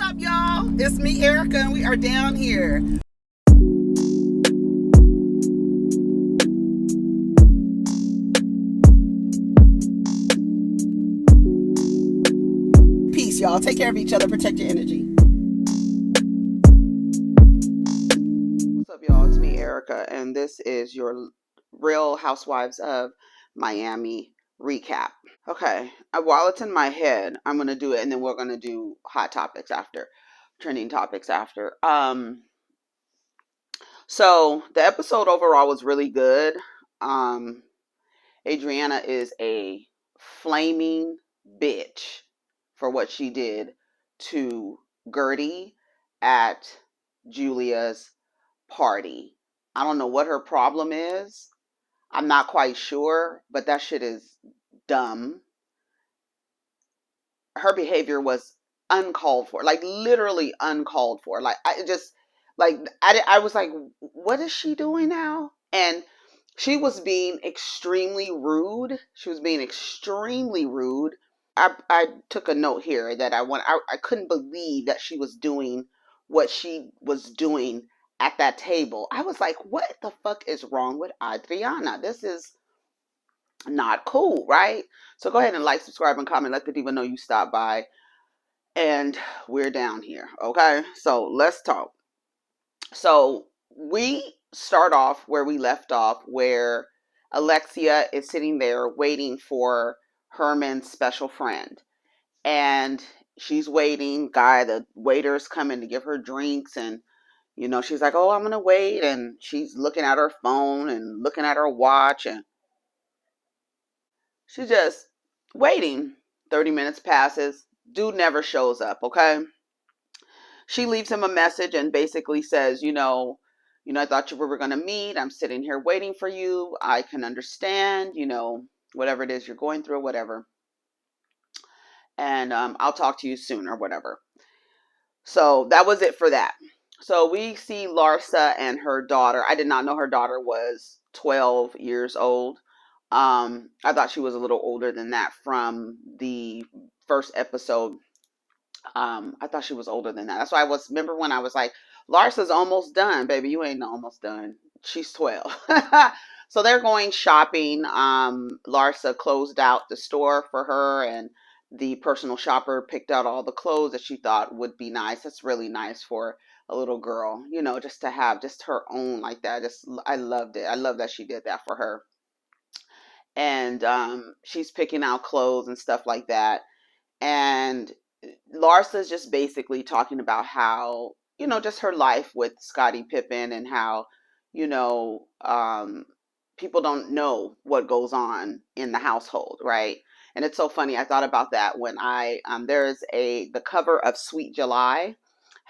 up, y'all? It's me, Erica, and we are down here. Peace, y'all. Take care of each other. Protect your energy. What's up, y'all? It's me, Erica, and this is your Real Housewives of Miami recap. Okay, while it's in my head, I'm gonna do it, and then we're gonna do hot topics after, trending topics after. So the episode overall was really good. Um, Adriana is a flaming bitch for what she did to Guerdy at Julia's party. I don't know what her problem is. I'm not quite sure, but that shit is dumb. Her behavior was uncalled for, like literally uncalled for. Like I just, like I was like, what is she doing now? And she was being extremely rude. She was being extremely rude. I took a note here that I couldn't believe that she was doing what she was doing at that table. I was like, what the fuck is wrong with Adriana? This is not cool, right? So go ahead and like, subscribe, and comment. Let the diva know you stopped by. And we're down here, okay? So let's talk. So we start off where we left off, where Alexia is sitting there waiting for Herman's special friend. And she's waiting. The waiter's coming to give her drinks. And, she's like, oh, I'm going to wait. And she's looking at her phone and looking at her watch. And she's just waiting. 30 minutes passes. Dude never shows up, okay? She leaves him a message and basically says, I thought you were going to meet. I'm sitting here waiting for you. I can understand, whatever it is you're going through, whatever. And I'll talk to you soon or whatever. So that was it for that. So we see Larsa and her daughter. I did not know her daughter was 12 years old. I thought she was a little older than that from the first episode. I thought she was older than that. That's why remember when I was like, Larsa's almost done, baby. You ain't almost done. She's 12. So they're going shopping. Larsa closed out the store for her, and the personal shopper picked out all the clothes that she thought would be nice. That's really nice for a little girl, just to have just her own like that. I loved it. I love that she did that for her. And she's picking out clothes and stuff like that. And Larsa's just basically talking about how, just her life with Scottie Pippen, and how, people don't know what goes on in the household, right? And it's so funny. I thought about that when the cover of Sweet July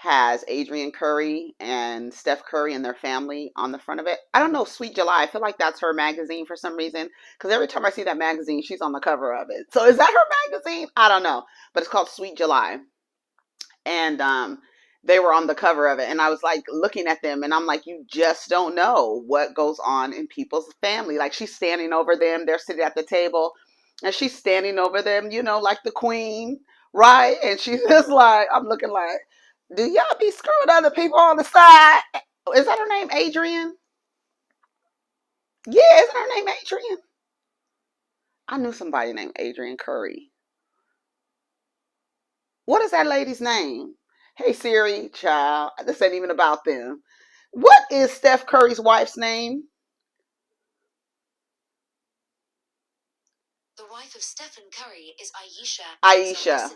has Adrian Curry and Steph Curry and their family on the front of it. I don't know, Sweet July. I feel like that's her magazine for some reason, because every time I see that magazine, she's on the cover of it. So is that her magazine? I don't know, but it's called Sweet July. And they were on the cover of it, and I was like looking at them, and I'm like, you just don't know what goes on in people's family. Like, she's standing over them. They're sitting at the table, and she's standing over them, like the queen, right? And she's just like, I'm looking like, do y'all be screwing other people on the side? Is that her name, Adrian? Yeah, isn't her name Adrian? I knew somebody named Adrian Curry. What is that lady's name? Hey Siri, child, this ain't even about them. What is Steph Curry's wife's name? The wife of Stephen Curry is Aisha. Aisha.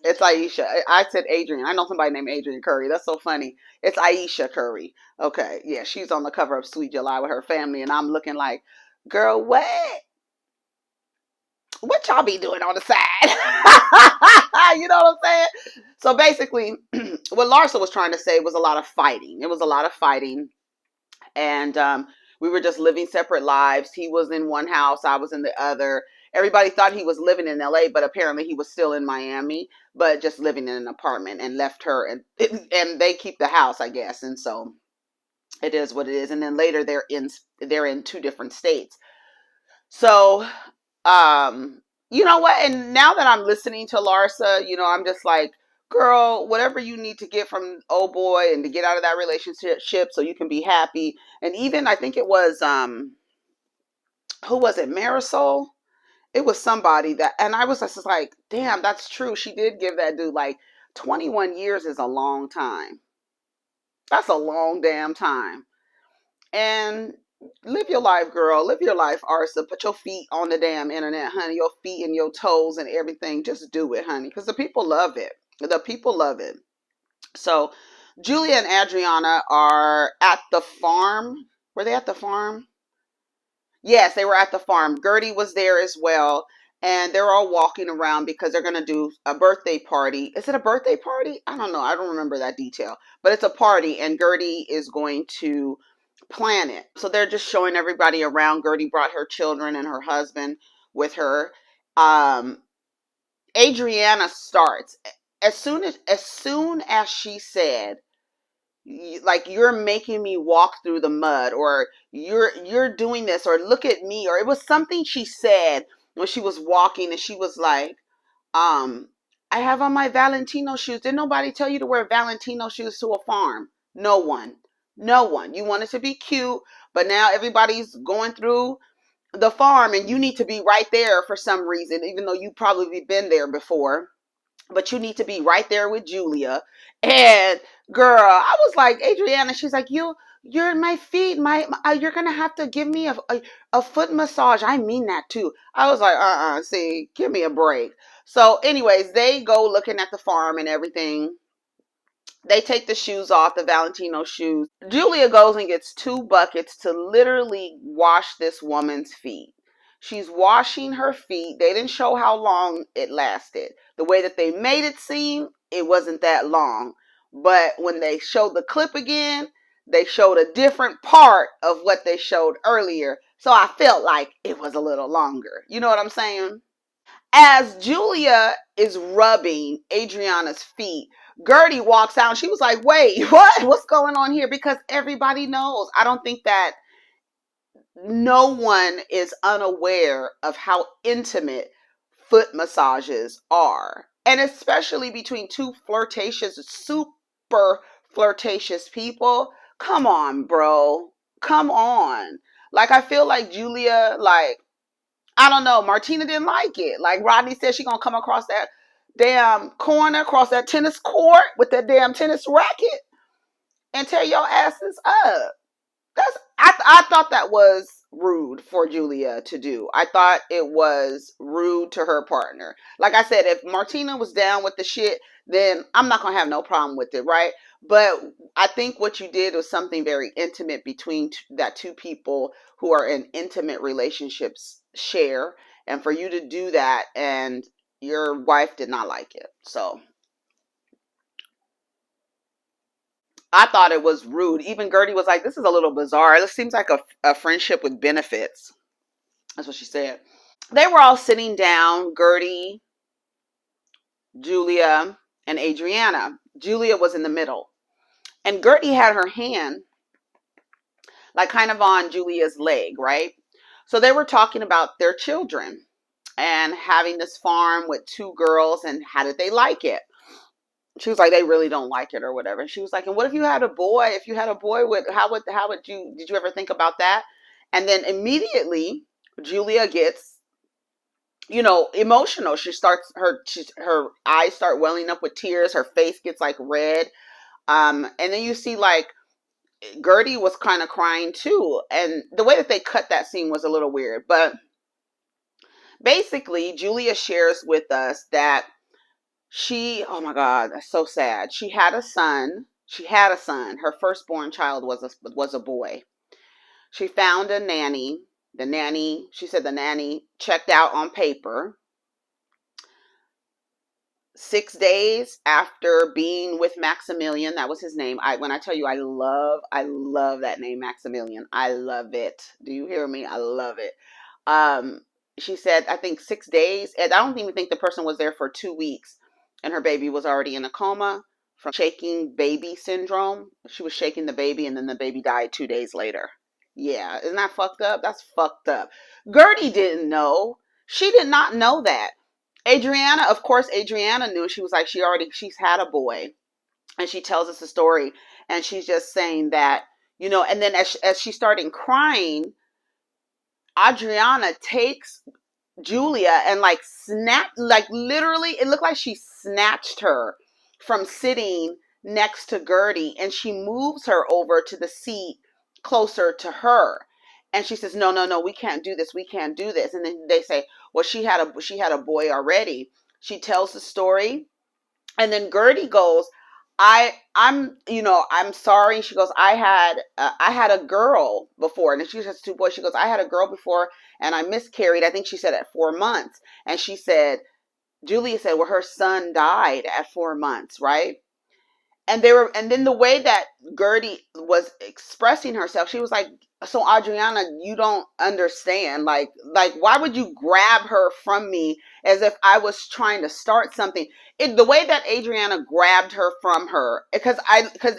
It's Aisha. I said Adrian. I know somebody named Adrian Curry. That's so funny. It's Aisha Curry. Okay. Yeah, she's on the cover of Sweet July with her family, and I'm looking like, girl, what? What y'all be doing on the side? You know what I'm saying? So basically, what Larsa was trying to say was a lot of fighting. It was a lot of fighting. And we were just living separate lives. He was in one house. I was in the other. Everybody thought he was living in LA, but apparently he was still in Miami, but just living in an apartment, and left her. And they keep the house, I guess. And so it is what it is. And then later they're in two different states. So, you know what? And now that I'm listening to Larsa, I'm just like, girl, whatever you need to get from old boy and to get out of that relationship so you can be happy. And even I think it was who was it, Marisol? It was somebody that, and I was just like, damn, that's true. She did give that dude like 21 years is a long time. That's a long damn time. And live your life, girl. Live your life, Arsa. Put your feet on the damn internet, honey. Your feet and your toes and everything. Just do it, honey. Because the people love it. The people love it. So Julia and Adriana are at the farm. Were they at the farm? Yes, they were at the farm. Guerdy was there as well. And they're all walking around because they're going to do a birthday party. Is it a birthday party? I don't know. I don't remember that detail. But it's a party, and Guerdy is going to plan it. So they're just showing everybody around. Guerdy brought her children and her husband with her. Um, Adriana starts as soon as she said, like, you're making me walk through the mud, or you're doing this, or look at me, or it was something she said when she was walking, and she was like, um I have on my Valentino shoes. Did nobody tell you to wear Valentino shoes to a farm? No one. No one. You wanted to be cute, but now everybody's going through the farm and you need to be right there for some reason, even though you probably been there before, but you need to be right there with Julia. And girl, I was like, Adriana, she's like, you're in my feet. You're gonna have to give me a foot massage. I mean that too. I was like, see, give me a break. So, anyways, they go looking at the farm and everything. They take the shoes off, the Valentino shoes. Julia goes and gets 2 buckets to literally wash this woman's feet. She's washing her feet. They didn't show how long it lasted. The way that they made it seem, it wasn't that long. But when they showed the clip again, they showed a different part of what they showed earlier. So I felt like it was a little longer. You know what I'm saying? As Julia is rubbing Adriana's feet, Guerdy walks out and she was like, wait, what? What's going on here? Because everybody knows. I don't think that no one is unaware of how intimate foot massages are. And especially between two flirtatious, super flirtatious people. Come on, bro. Come on. Like, I feel like Julia, like, I don't know. Martina didn't like it. Like Rodney said, she gonna come across that damn corner, across that tennis court with that damn tennis racket and tear your asses up. I thought that was rude for Julia to do. I thought it was rude to her partner. Like I said, if Martina was down with the shit, then I'm not gonna have no problem with it, right? But I think what you did was something very intimate between that two people who are in intimate relationships share, and for you to do that, and your wife did not like it. So I thought it was rude. Even Guerdy was like, this is a little bizarre. It seems like a friendship with benefits. That's what she said. They were all sitting down, Guerdy, Julia, and Adriana. Julia was in the middle. And Guerdy had her hand like kind of on Julia's leg, right? So they were talking about their children and having this farm with 2 girls and how did they like it. She was like, they really don't like it or whatever. And she was like, and what if you had a boy? If you had a boy, how would you, did you ever think about that? And then immediately Julia gets, emotional. She starts her eyes start welling up with tears. Her face gets like red. And then you see like Guerdy was kind of crying too. And the way that they cut that scene was a little weird. But basically, Julia shares with us that oh my God, that's so sad. She had a son. She had a son. Her firstborn child was a boy. She found a nanny. She said the nanny checked out on paper. 6 days after being with Maximilian, that was his name. When I tell you I love that name, Maximilian. I love it. Do you hear me? I love it. Um, she said, I think 6 days, and I don't even think the person was there for 2 weeks, and her baby was already in a coma from shaking baby syndrome. She was shaking the baby, and then the baby died 2 days later. Yeah, isn't that fucked up? That's fucked up. Guerdy didn't know. She did not know that. Adriana, of course, Adriana knew. She was like, she's had a boy. And she tells us the story. And she's just saying that, and then as she started crying, Adriana takes Julia and like like literally, it looked like she snatched her from sitting next to Guerdy, and she moves her over to the seat closer to her. And she says, no, no, no, we can't do this. We can't do this. And then they say, well, she had a boy already. She tells the story. And then Guerdy goes, I'm sorry. She goes, I had a girl before, and she has two boys. She goes, I had a girl before, and I miscarried. I think she said at 4 months, and she said, Julia said, well, her son died at 4 months, right? And then the way that Guerdy was expressing herself, she was like, so Adriana, you don't understand. Like why would you grab her from me as if I was trying to start something? The way that Adriana grabbed her from her, because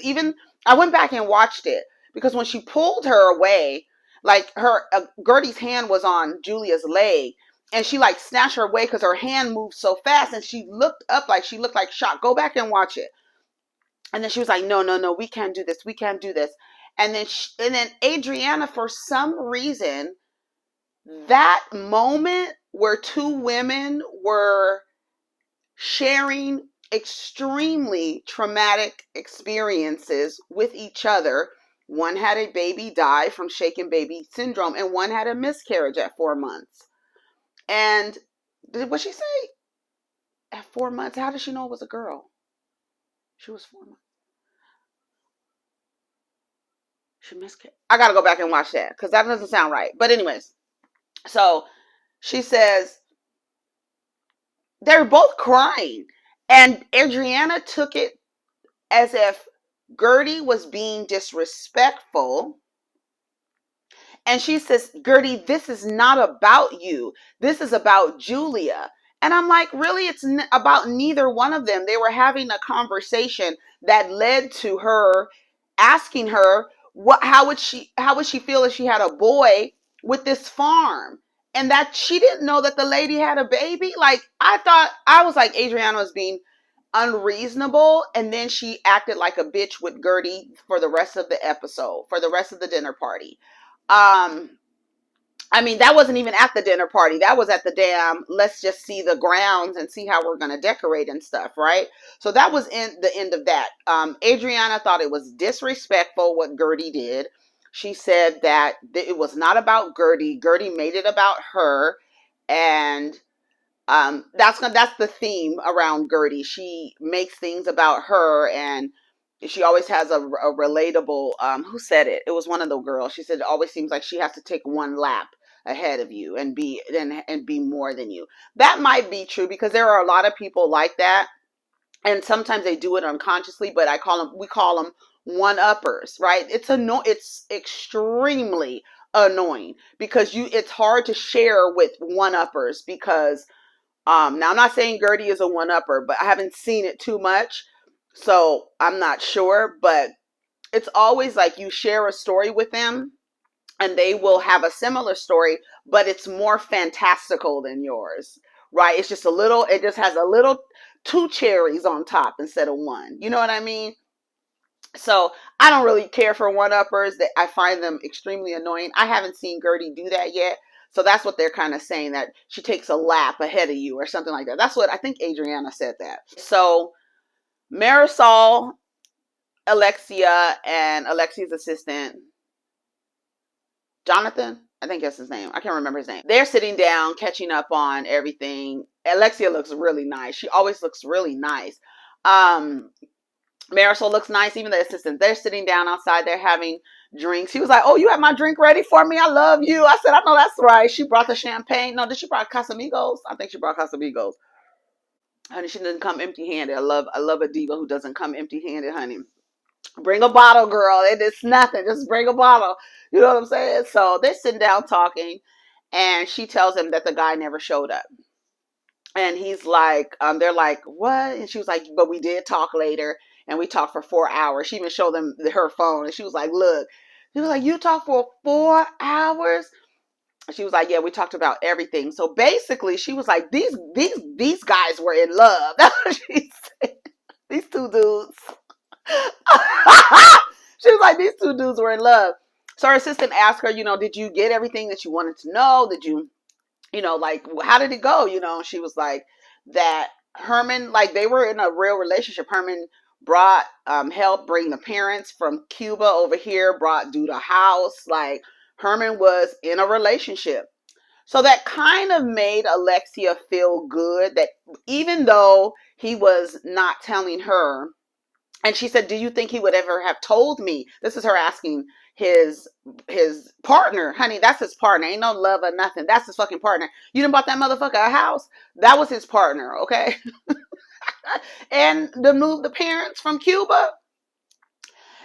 even I went back and watched it, because when she pulled her away, like Gertie's hand was on Julia's leg, and she like snatched her away because her hand moved so fast, and she looked up like she looked like shocked. Go back and watch it. And then she was like, no, no, no, we can't do this. We can't do this. And then Adriana, for some reason, that moment where two women were sharing extremely traumatic experiences with each other. One had a baby die from shaken baby syndrome, and one had a miscarriage at 4 months. And what she say? At 4 months, how did she know it was a girl? She was 4 months. She miscarried. I gotta go back and watch that because that doesn't sound right. But anyways, so she says they were both crying, and Adriana took it as if Guerdy was being disrespectful. And she says, Guerdy, this is not about you. This is about Julia. And I'm like, really? It's about neither one of them. They were having a conversation that led to her asking her, how would she feel if she had a boy with this farm? And that she didn't know that the lady had a baby. Like, I was like, Adriana was being unreasonable, and then she acted like a bitch with Guerdy for the rest of the episode, for the rest of the dinner party. um I mean, that wasn't even at the dinner party. That was at the damn, let's just see the grounds and see how we're going to decorate and stuff, right? So that was in the end of that. Adriana thought it was disrespectful what Guerdy did. She said that it was not about Guerdy. Guerdy made it about her. And that's the theme around Guerdy. She makes things about her, and she always has a relatable. Who said it? It was one of the girls. She said it always seems like she has to take one lap ahead of you and be more than you. That might be true because there are a lot of people like that, and sometimes they do it unconsciously. But we call them one uppers, right? It's extremely annoying because it's hard to share with one uppers because now I'm not saying Guerdy is a one upper, but I haven't seen it too much, so I'm not sure. But it's always like you share a story with them, and they will have a similar story, but it's more fantastical than yours, right? It's just a little. It just has a little two cherries on top instead of one. You know what I mean? So I don't really care for one uppers. That I find them extremely annoying. I haven't seen Guerdy do that yet. So that's what they're kind of saying, that she takes a lap ahead of you or something like that. That's what I think Adriana said that. So Marisol, Alexia, and Alexia's assistant, Jonathan, I think that's his name. I can't remember his name. They're sitting down, catching up on everything. Alexia looks really nice. She always looks really nice. Marisol looks nice. Even the assistants, they're sitting down outside. They're having drinks. He was like, oh, you have my drink ready for me? I love you. I said, I know that's right. She brought the champagne. No, did she brought Casamigos? I think she brought Casamigos. Honey, she doesn't come empty handed. I love a diva who doesn't come empty handed, honey. Bring a bottle, girl. It's nothing. Just bring a bottle. You know what I'm saying? So they're sitting down talking, and she tells him that the guy never showed up. And he's like, they're like, what? And she was like, but we did talk later, and we talked for 4 hours. She even showed them her phone, and she was like, look. He was like, you talked for 4 hours? She was like, yeah, we talked about everything. So basically, she was like, these guys were in love. That's what she said. These two dudes. She was like, these two dudes were in love. So her assistant asked her, did you get everything that you wanted to know? Did you, like, how did it go? She was like, that Herman, like, they were in a real relationship. Herman brought, helped bring the parents from Cuba over here, brought do the house. Like, Herman was in a relationship. So that kind of made Alexia feel good that even though he was not telling her, and she said, do you think he would ever have told me? This is her asking his his partner. Honey, that's his partner. Ain't no love or nothing. That's his fucking partner. You done bought that motherfucker a house? That was his partner, okay? And the parents from Cuba.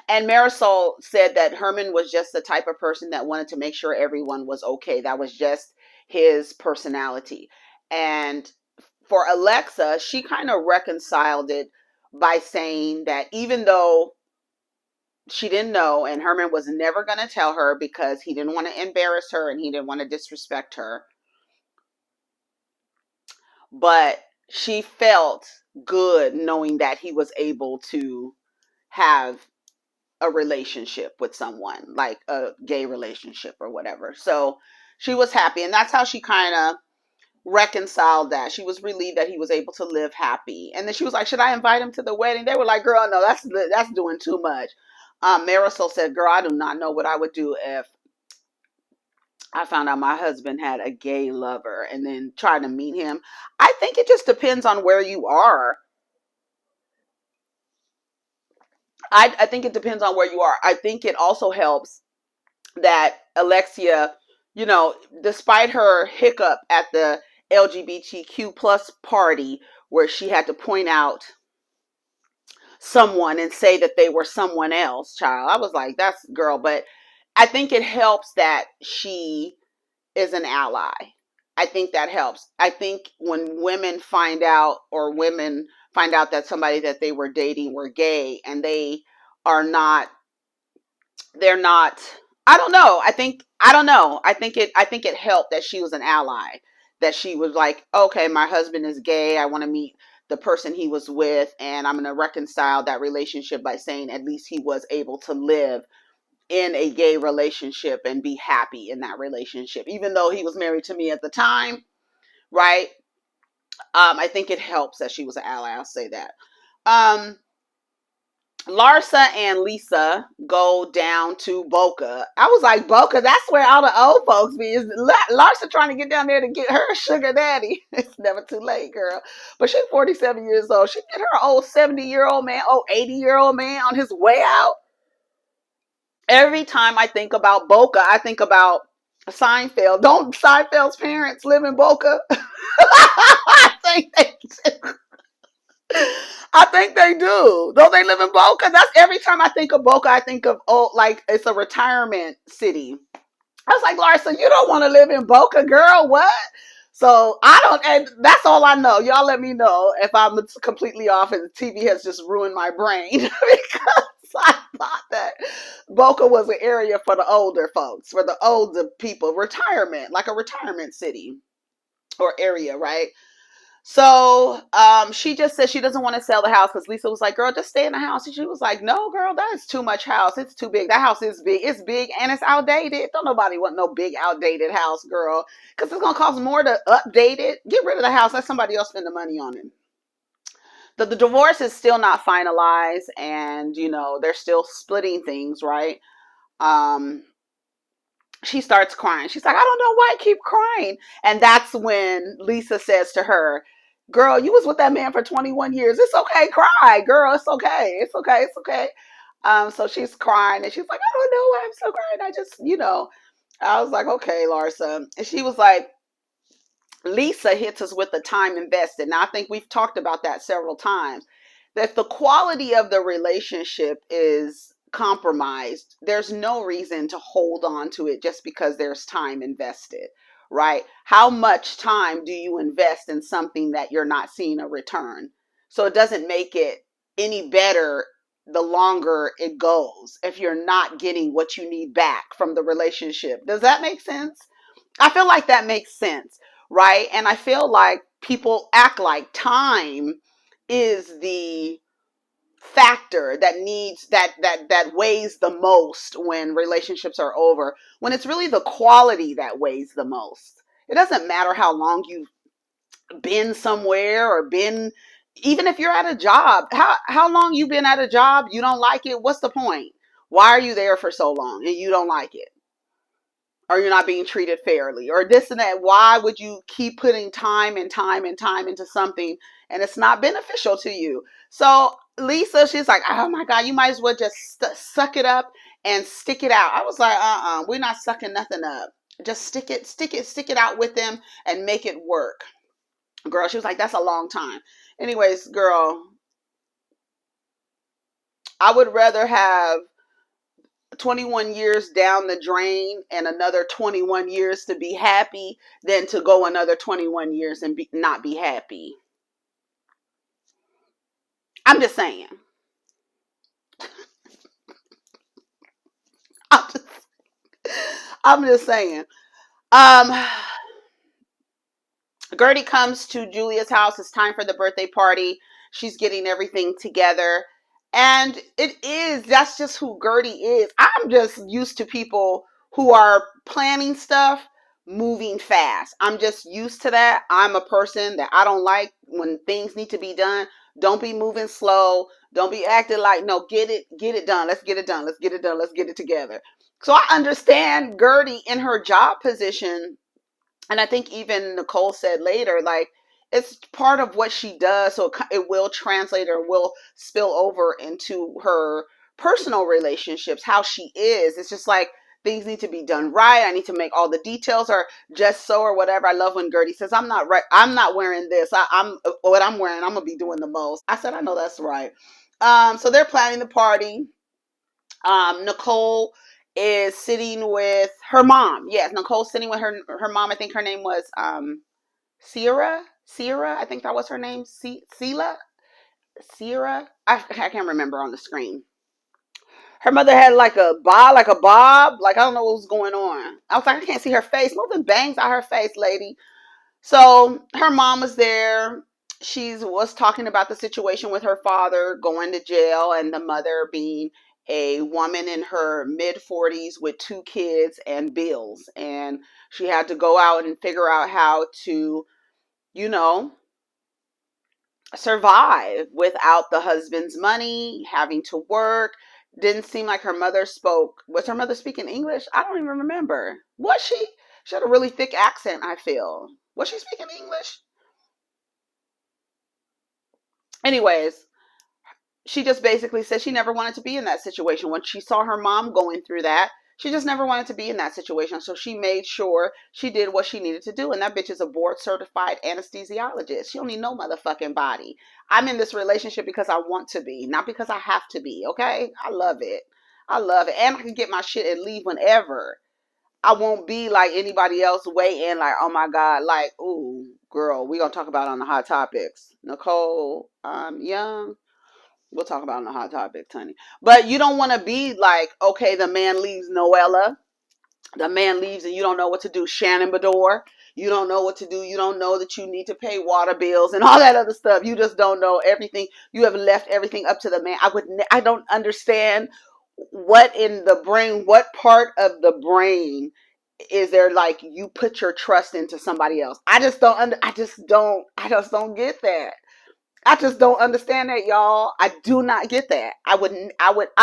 And Marisol said that Herman was just the type of person that wanted to make sure everyone was okay. That was just his personality. And for Alexa, she kind of reconciled it by saying that even though she didn't know and Herman was never going to tell her because he didn't want to embarrass her and he didn't want to disrespect her, but she felt good knowing that he was able to have a relationship with someone, like a gay relationship or whatever. So she was happy, and that's how she kind of reconciled that. She was relieved that he was able to live happy. And then she was like, should I invite him to the wedding? They were like, girl, no, that's doing too much. Marisol said, girl, I do not know what I would do if I found out my husband had a gay lover and then tried to meet him. I think it just depends on where you are. I think it depends on where you are. I think it also helps that Alexia, despite her hiccup at the LGBTQ plus party where she had to point out someone and say that they were someone else, child. I was like, that's girl. But I think it helps that she is an ally. I think that helps. I think when women find out or women find out that somebody that they were dating were gay and they are not, they're not, I don't know. I don't know. I think it helped that she was an ally. That she was like, okay, my husband is gay. I want to meet the person he was with and I'm going to reconcile that relationship by saying at least he was able to live in a gay relationship and be happy in that relationship, even though he was married to me at the time, right? I think it helps that she was an ally. I'll say that. Um, Larsa and Lisa go down to Boca. I was like, Boca, that's where all the old folks be. Is Larsa trying to get down there to get her sugar daddy? It's never too late, girl. But she's 47 years old. She get her old 70-year-old man, 80-year-old man on his way out. Every time I think about Boca, I think about Seinfeld. Don't Seinfeld's parents live in Boca? I think they do. I think they do. Don't they live in Boca? That's every time I think of Boca, I think of like it's a retirement city. I was like, Larsa, you don't want to live in Boca, girl. What? So I don't, and that's all I know. Y'all let me know if I'm completely off and the TV has just ruined my brain because I thought that Boca was an area for the older folks, for the older people, retirement, like a retirement city or area, right? So she just said she doesn't want to sell the house because Lisa was like, girl, just stay in the house. And she was like, no, girl, that is too much house. It's too big. That house is big. It's big and it's outdated. Don't nobody want no big outdated house, girl, because it's going to cost more to update it. Get rid of the house. Let somebody else spend the money on it. The divorce is still not finalized and, they're still splitting things, right? Um, she starts crying. She's like, I don't know why I keep crying. And that's when Lisa says to her, girl, you was with that man for 21 years. It's okay. Cry, girl. It's okay. It's okay. It's okay. So she's crying and she's like, I don't know why I'm so crying. I just, I was like, okay, Larsa. And she was like, Lisa hits us with the time invested. Now, I think we've talked about that several times. That the quality of the relationship is compromised, there's no reason to hold on to it just because there's time invested, right? How much time do you invest in something that you're not seeing a return? So it doesn't make it any better the longer it goes if you're not getting what you need back from the relationship. Does that make sense? I feel like that makes sense, right? And I feel like people act like time is the factor that needs that weighs the most when relationships are over, when it's really the quality that weighs the most. It doesn't matter how long you've been somewhere or been, even if you're at a job, how long you've been at a job, you don't like it, what's the point? Why are you there for so long and you don't like it? Or you're not being treated fairly or this and that. Why would you keep putting time and time and time into something and it's not beneficial to you? So Lisa, she's like, oh my God, you might as well just suck it up and stick it out. I was like, we're not sucking nothing up. Just stick it out with them and make it work. Girl, she was like, that's a long time. Anyways, girl, I would rather have 21 years down the drain and another 21 years to be happy than to go another 21 years and not be happy. I'm just saying. I'm just, I'm just saying. Um, Guerdy comes to Julia's house. It's time for the birthday party. She's getting everything together. And that's just who Guerdy is. I'm just used to people who are planning stuff, moving fast. I'm just used to that. I'm a person that I don't like when things need to be done. Don't be moving slow. Don't be acting like, no, get it done. Let's get it done. Let's get it done. Let's get it together. So I understand Guerdy in her job position, and I think even Nicole said later, like, it's part of what she does, so it will translate or will spill over into her personal relationships, how she is. It's just like things need to be done right. I need to make all the details or just so or whatever. I love when Guerdy says, I'm not right. I'm not wearing this. I'm what I'm wearing. I'm gonna be doing the most. I said, I know that's right. So they're planning the party. Nicole is sitting with her mom. Yes, Nicole's sitting with her mom. I think her name was Sierra. Sierra, I think that was her name. Sela. Sierra. I can't remember on the screen. Her mother had like a bob. Like I don't know what was going on. I was like, I can't see her face. Moving bangs out her face, lady. So her mom was there. She was talking about the situation with her father going to jail and the mother being a woman in her mid 40s with two kids and bills. And she had to go out and figure out how to, you know, survive without the husband's money, having to work. Didn't seem like her mother spoke. Was her mother speaking English? I don't even remember. Was she? She had a really thick accent, I feel. Was she speaking English? Anyways, she just basically said she never wanted to be in that situation. When she saw her mom going through that, she just never wanted to be in that situation. So she made sure she did what she needed to do. And that bitch is a board certified anesthesiologist. She don't need no motherfucking body. I'm in this relationship because I want to be, not because I have to be. Okay? I love it. I love it. And I can get my shit and leave whenever. I won't be like anybody else waiting, like, oh my God, like, ooh, girl, we gonna talk about on the hot topics. Nicole, I'm young. We'll talk about on the hot topics, honey. But you don't want to be like, okay, the man leaves Noella. The man leaves and you don't know what to do. Shannon Bedore. You don't know what to do. You don't know that you need to pay water bills and all that other stuff. You just don't know everything. You have left everything up to the man. I don't understand what in the brain, what part of the brain is there like you put your trust into somebody else. I just don't get that. I just don't understand that, y'all. I do not get that. I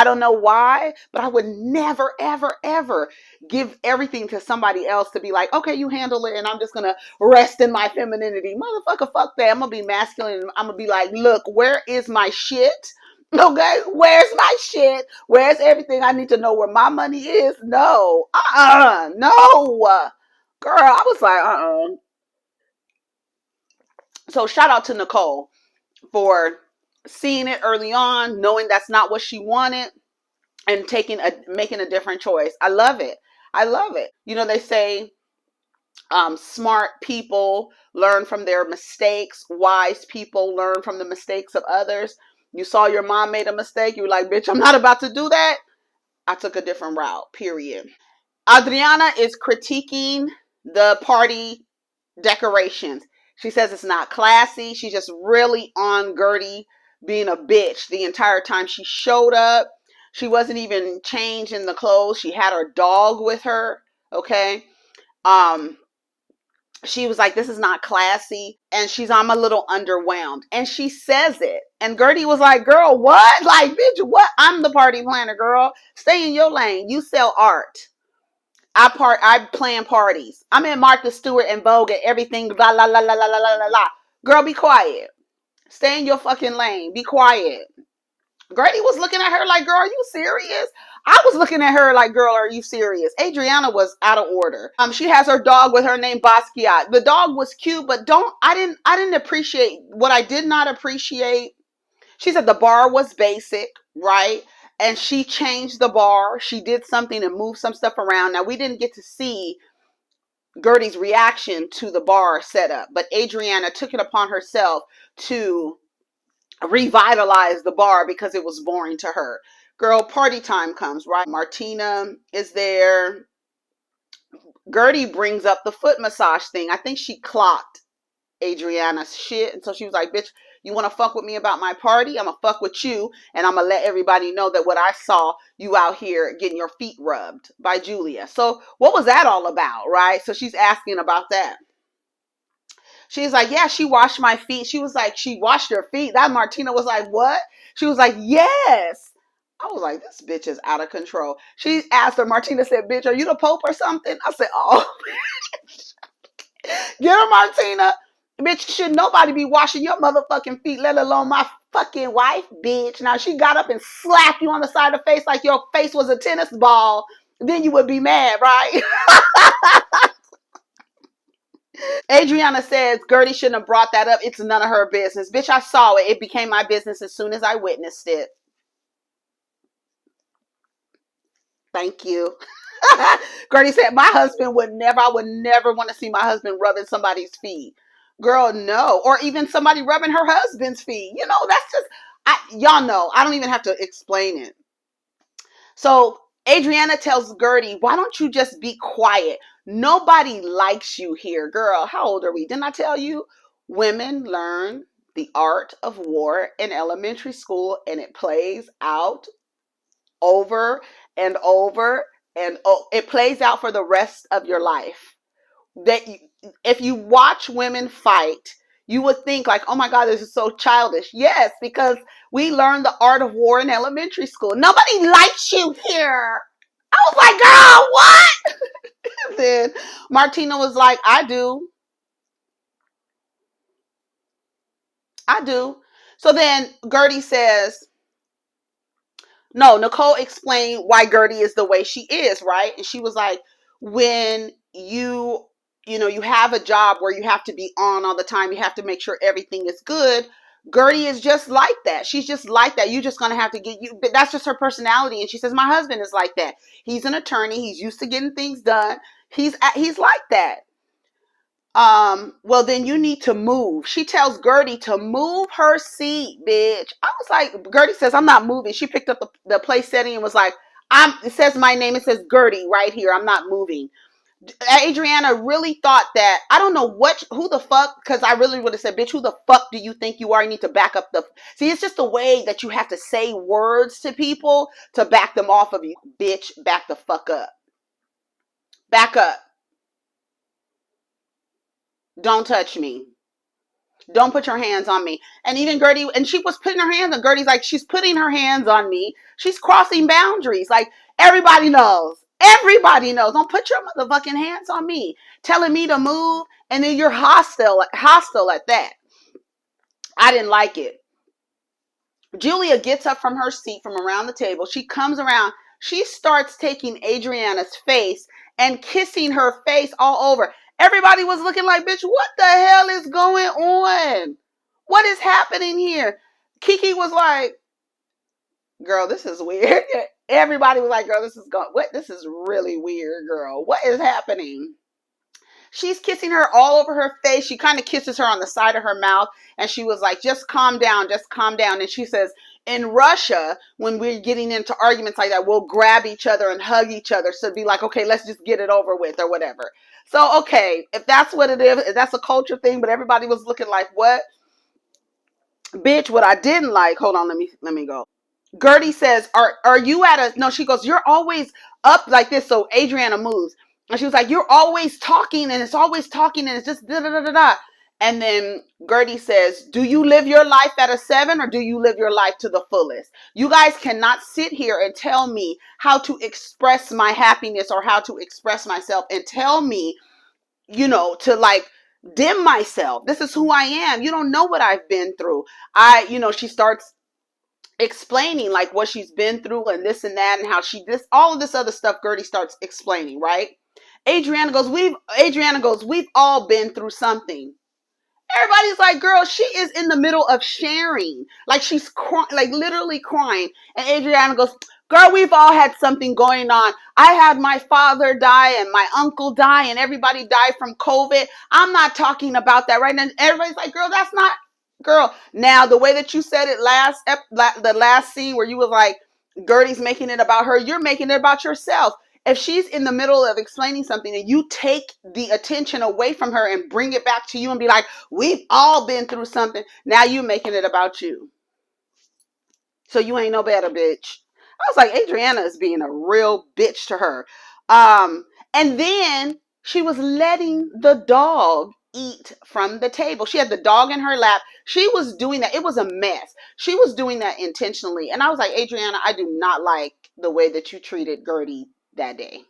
don't know why, but I would never, ever, ever give everything to somebody else to be like, okay, you handle it, and I'm just gonna rest in my femininity. Motherfucker, fuck that. I'm gonna be masculine. I'm gonna be like, look, where is my shit? Okay, where's my shit? Where's everything? I need to know where my money is. No, no, girl. I was like. So shout out to Nicole for seeing it early on, knowing that's not what she wanted, and making a different choice. I love it. I love it. You know, they say smart people learn from their mistakes. Wise people learn from the mistakes of others. You saw your mom made a mistake. You were like, bitch, I'm not about to do that. I took a different route, period. Adriana is critiquing the party decorations. She says it's not classy. She's just really on Guerdy being a bitch the entire time she showed up. She wasn't even changed in the clothes. She had her dog with her. Okay. Um, she was like, this is not classy. And I'm a little underwhelmed. And she says it. And Guerdy was like, girl, what? Like, bitch, what? I'm the party planner, girl. Stay in your lane. You sell art. I plan parties. I'm in Martha Stewart and Vogue and everything. La la la la la la la la. Girl, be quiet. Stay in your fucking lane. Be quiet. Grady was looking at her like, girl, are you serious? I was looking at her like, girl, are you serious? Adriana was out of order. She has her dog with her name Basquiat. The dog was cute, but I didn't appreciate what I did not appreciate. She said the bar was basic, right? And she changed the bar. She did something and moved some stuff around. Now we didn't get to see Guerdy's reaction to the bar setup, but Adriana took it upon herself to revitalize the bar because it was boring to her. Girl, party time comes, right? Martina is there. Guerdy brings up the foot massage thing. I think she clocked Adriana's shit. And so she was like, bitch, you want to fuck with me about my party? I'm going to fuck with you. And I'm going to let everybody know that what I saw you out here getting your feet rubbed by Julia. So what was that all about, right? So she's asking about that. She's like, yeah, she washed my feet. She was like, she washed your feet. That Martina was like, what? She was like, yes. I was like, this bitch is out of control. She asked her, Martina said, bitch, are you the Pope or something? I said, oh, get her, Martina. Bitch, should nobody be washing your motherfucking feet, let alone my fucking wife, bitch. Now, she got up and slapped you on the side of the face like your face was a tennis ball. Then you would be mad, right? Adriana says Guerdy shouldn't have brought that up. It's none of her business. Bitch, I saw it. It became my business as soon as I witnessed it. Thank you. Guerdy said, my husband I would never want to see my husband rubbing somebody's feet. Girl, no. Or even somebody rubbing her husband's feet. You know, that's just, y'all know. I don't even have to explain it. So Adriana tells Guerdy, why don't you just be quiet? Nobody likes you here. Girl, how old are we? Didn't I tell you? Women learn the art of war in elementary school, and it plays out over and over, and it plays out for the rest of your life. That if you watch women fight, you would think like, oh my God, this is so childish. Yes, because we learned the art of war in elementary school. Nobody likes you here. I was like, girl, what? Then Martina was like, I do. I do. So then Guerdy says, no, Nicole explained why Guerdy is the way she is, right? And she was like, when you have a job where you have to be on all the time, you have to make sure everything is good. Guerdy is just like that. She's just like that. You're just going to have to but that's just her personality. And she says, my husband is like that. He's an attorney. He's used to getting things done. He's like that. Well, then you need to move. She tells Guerdy to move her seat, bitch. I was like, Guerdy says, I'm not moving. She picked up the place setting and was like, it says my name. It says Guerdy right here. I'm not moving. Adriana really thought that, I don't know who the fuck, because I really would have said, bitch, who the fuck do you think you are? You need to back up see, it's just the way that you have to say words to people to back them off of you. Bitch, back the fuck up. Back up. Don't touch me. Don't put your hands on me. And even Guerdy, and she was putting her hands on Guerdy's like, she's putting her hands on me. She's crossing boundaries. Like, everybody knows. Everybody knows. Don't put your motherfucking hands on me. Telling me to move, and then you're hostile at that. I didn't like it. Julia gets up from her seat from around the table. She comes around. She starts taking Adriana's face and kissing her face all over. Everybody was looking like, bitch, what the hell is going on? What is happening here? Kiki was like, girl, this is weird. Everybody was like, girl, this is really weird, girl. What is happening? She's kissing her all over her face. She kind of kisses her on the side of her mouth. And she was like, just calm down. Just calm down. And she says, in Russia, when we're getting into arguments like that, we'll grab each other and hug each other. So be like, okay, let's just get it over with or whatever. So, okay, if that's what it is, if that's a culture thing, but everybody was looking like, what? Bitch, what I didn't like, hold on, let me go. Guerdy says, are you at a, no, she goes, you're always up like this. So Adriana moves. And she was like, you're always talking and it's always talking and it's just da da da da da. And then Guerdy says, do you live your life at a 7 or do you live your life to the fullest? You guys cannot sit here and tell me how to express my happiness or how to express myself and tell me, to like dim myself. This is who I am. You don't know what I've been through. She starts explaining like what she's been through and this and that and how she this all of this other stuff. Guerdy starts explaining, right? Adriana goes, we've all been through something. Everybody's like, girl, she is in the middle of sharing. Like she's crying, like literally crying. And Adriana goes, girl, we've all had something going on. I had my father die and my uncle die and everybody died from COVID. I'm not talking about that right now. Everybody's like, girl, that's not, girl. Now, the way that you said it the last scene where you was like, Guerdy's making it about her, you're making it about yourself. If she's in the middle of explaining something and you take the attention away from her and bring it back to you and be like, we've all been through something, now you making it about you. So you ain't no better, bitch. I was like, Adriana is being a real bitch to her. Um, and then she was letting the dog eat from the table. She had the dog in her lap. She was doing that. It was a mess. She was doing that intentionally. And I was like, Adriana, I do not like the way that you treated Guerdy that day.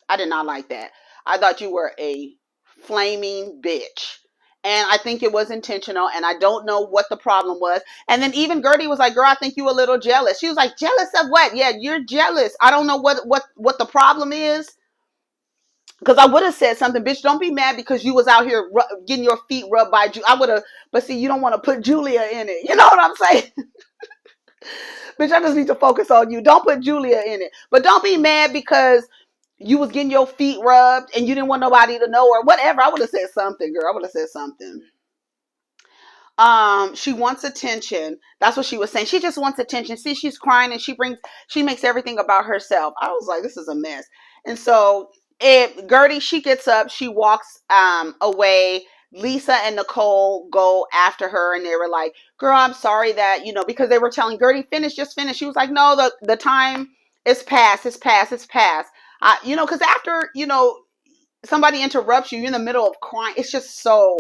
I did not like that. I thought you were a flaming bitch. And I think it was intentional. And I don't know what the problem was. And then even Guerdy was like, girl, I think you a little jealous. She was like, jealous of what? Yeah, you're jealous. I don't know what the problem is. Because I would have said something, bitch, don't be mad because you was out here getting your feet rubbed by Julia. I would have, but see, you don't want to put Julia in it. You know what I'm saying? Bitch, I just need to focus on you. Don't put Julia in it. But don't be mad because you was getting your feet rubbed and you didn't want nobody to know or whatever. I would have said something, girl. I would have said something. She wants attention. That's what she was saying. She just wants attention. See, she's crying and she makes everything about herself. I was like, this is a mess. And so Guerdy, she gets up, she walks away. Lisa and Nicole go after her and they were like, girl, I'm sorry that, because they were telling Guerdy, just finish. She was like, no, the time is past, it's past, it's past. Because after, somebody interrupts you, you're in the middle of crying. It's just so,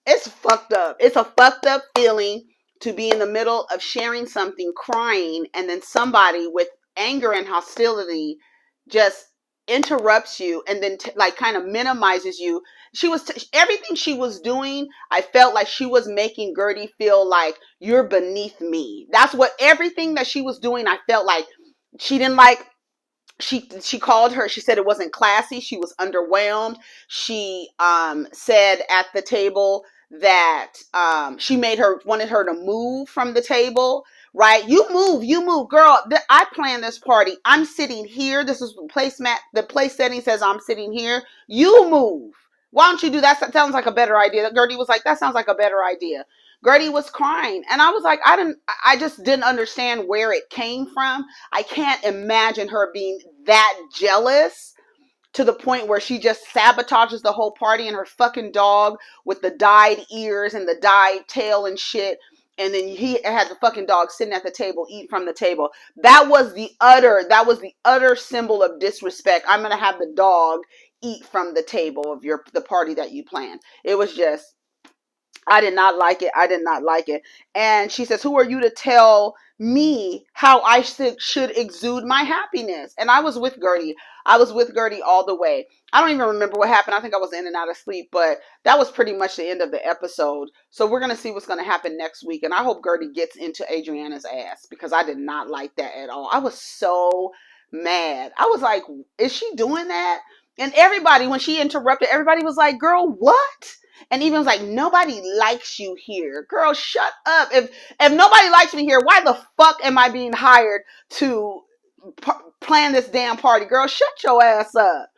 it's fucked up. It's a fucked up feeling to be in the middle of sharing something, crying, and then somebody with anger and hostility just interrupts you and then like kind of minimizes you. Everything she was doing, I felt like she was making Guerdy feel like you're beneath me. That's what everything that she was doing, I felt like she didn't like. She called her, she said it wasn't classy, she was underwhelmed. She said at the table that she wanted her to move from the table, right? You move, girl. I planned this party. I'm sitting here. This is the place setting says I'm sitting here. You move. Why don't you do that? That sounds like a better idea. Guerdy was like, that sounds like a better idea. Guerdy was crying. And I was like, I just didn't understand where it came from. I can't imagine her being that jealous to the point where she just sabotages the whole party and her fucking dog with the dyed ears and the dyed tail and shit. And then he had the fucking dog sitting at the table, eat from the table. That was the utter symbol of disrespect. I'm going to have the dog eat from the table of the party that you planned. It was just, I did not like it. I did not like it. And she says, who are you to tell me how I should exude my happiness? And I was with Guerdy. I was with Guerdy all the way. I don't even remember what happened. I think I was in and out of sleep, but that was pretty much the end of the episode. So we're going to see what's going to happen next week. And I hope Guerdy gets into Adriana's ass because I did not like that at all. I was so mad. I was like, is she doing that? And everybody, when she interrupted, everybody was like, girl, what? And even was like, nobody likes you here. Girl, shut up. If nobody likes me here, why the fuck am I being hired to plan this damn party? Girl, shut your ass up.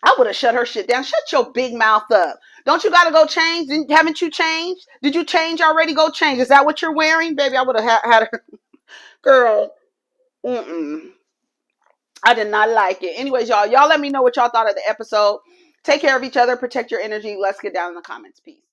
I would have shut her shit down. Shut your big mouth up. Don't you got to go change? Haven't you changed? Did you change already? Go change. Is that what you're wearing? Baby, I would have had her. Girl, mm-mm. I did not like it. Anyways, y'all let me know what y'all thought of the episode. Take care of each other, protect your energy. Let's get down in the comments. Peace.